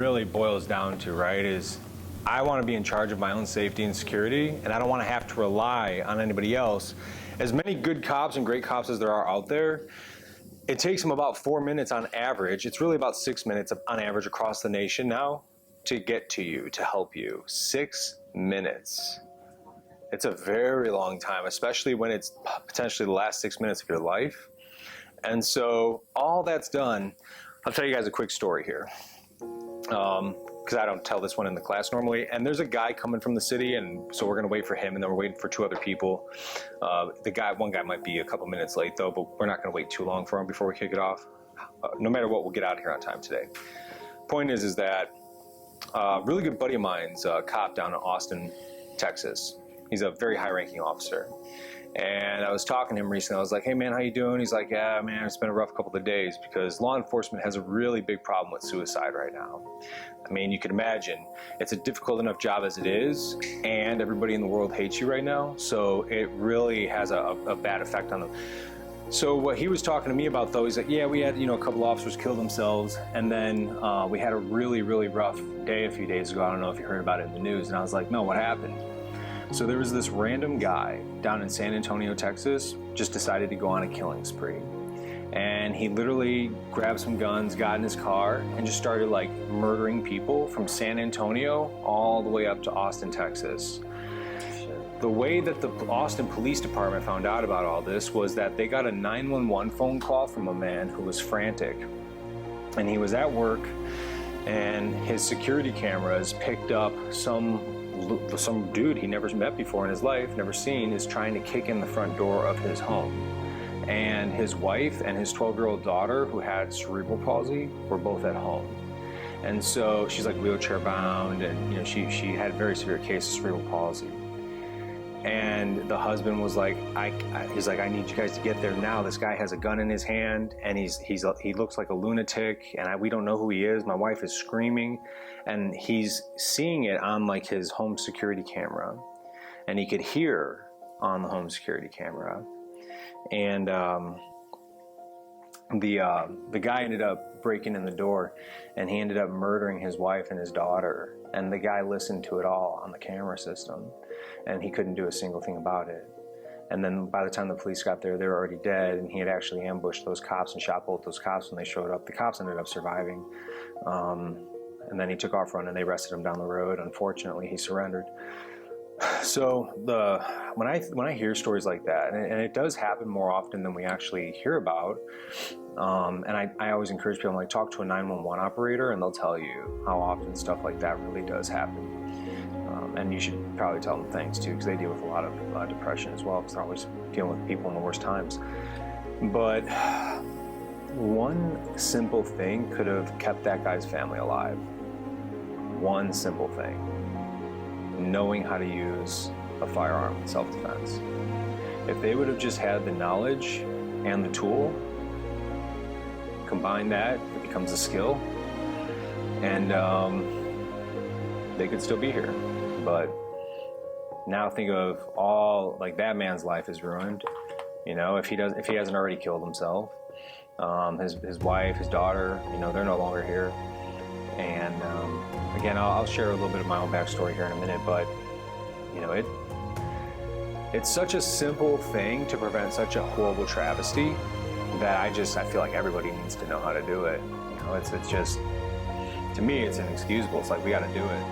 really boils down to, right, is I want to be in charge of my own safety and security, and I don't want to have to rely on anybody else. As many good cops and great cops as there are out there, it takes them about 4 minutes on average. It's really about 6 minutes on average across the nation now to get to you, to help you. 6 minutes. It's a very long time, especially when it's potentially the last 6 minutes of your life. And so all that's done, I'll tell you guys a quick story here. Because I don't tell this one in the class normally. And there's a guy coming from the city, and so we're gonna wait for him, and then we're waiting for 2 other people. One guy might be a couple minutes late though, but we're not gonna wait too long for him before we kick it off. No matter what, we'll get out of here on time today. Point is that a really good buddy of mine's a cop down in Austin, Texas. He's a very high-ranking officer. And I was talking to him recently. I was like, hey man, how you doing? He's like, yeah man, it's been a rough couple of days because law enforcement has a really big problem with suicide right now. I mean, you can imagine, it's a difficult enough job as it is, and everybody in the world hates you right now, so it really has a bad effect on them. So what he was talking to me about though, he's like, yeah, we had, a couple officers kill themselves, and then we had a really, really rough day a few days ago. I don't know if you heard about it in the news. And I was like, no, what happened? So there was this random guy down in San Antonio, Texas, just decided to go on a killing spree. And he literally grabbed some guns, got in his car, and just started like murdering people from San Antonio all the way up to Austin, Texas. The way that the Austin Police Department found out about all this was that they got a 911 phone call from a man who was frantic. And he was at work, and his security cameras picked up some dude he never met before in his life, never seen, is trying to kick in the front door of his home. And his wife and his 12-year-old daughter, who had cerebral palsy, were both at home. And so she's like wheelchair bound, and she had a very severe case of cerebral palsy. And the husband was like, he's like, I need you guys to get there now. This guy has a gun in his hand, and he looks like a lunatic, and we don't know who he is. My wife is screaming, and he's seeing it on like his home security camera, and he could hear on the home security camera. And the guy ended up breaking in the door, and he ended up murdering his wife and his daughter. And the guy listened to it all on the camera system, and he couldn't do a single thing about it. And then by the time the police got there, they were already dead, and he had actually ambushed those cops and shot both those cops when they showed up. The cops ended up surviving. And then he took off running, and they arrested him down the road. Unfortunately, he surrendered. So when I hear stories like that, and it does happen more often than we actually hear about, and I always encourage people, like, talk to a 911 operator, and they'll tell you how often stuff like that really does happen. And you should probably tell them things too, because they deal with a lot of depression as well, because they're always dealing with people in the worst times. But one simple thing could have kept that guy's family alive. One simple thing: knowing how to use a firearm in self-defense. If they would have just had the knowledge and the tool, combine that, it becomes a skill, and they could still be here. But now think of all, like, that man's life is ruined. If he hasn't already killed himself, his wife, his daughter, they're no longer here. And again, I'll share a little bit of my own backstory here in a minute, but it's such a simple thing to prevent such a horrible travesty that I feel like everybody needs to know how to do it. It's just, to me, it's inexcusable. It's like, we got to do it.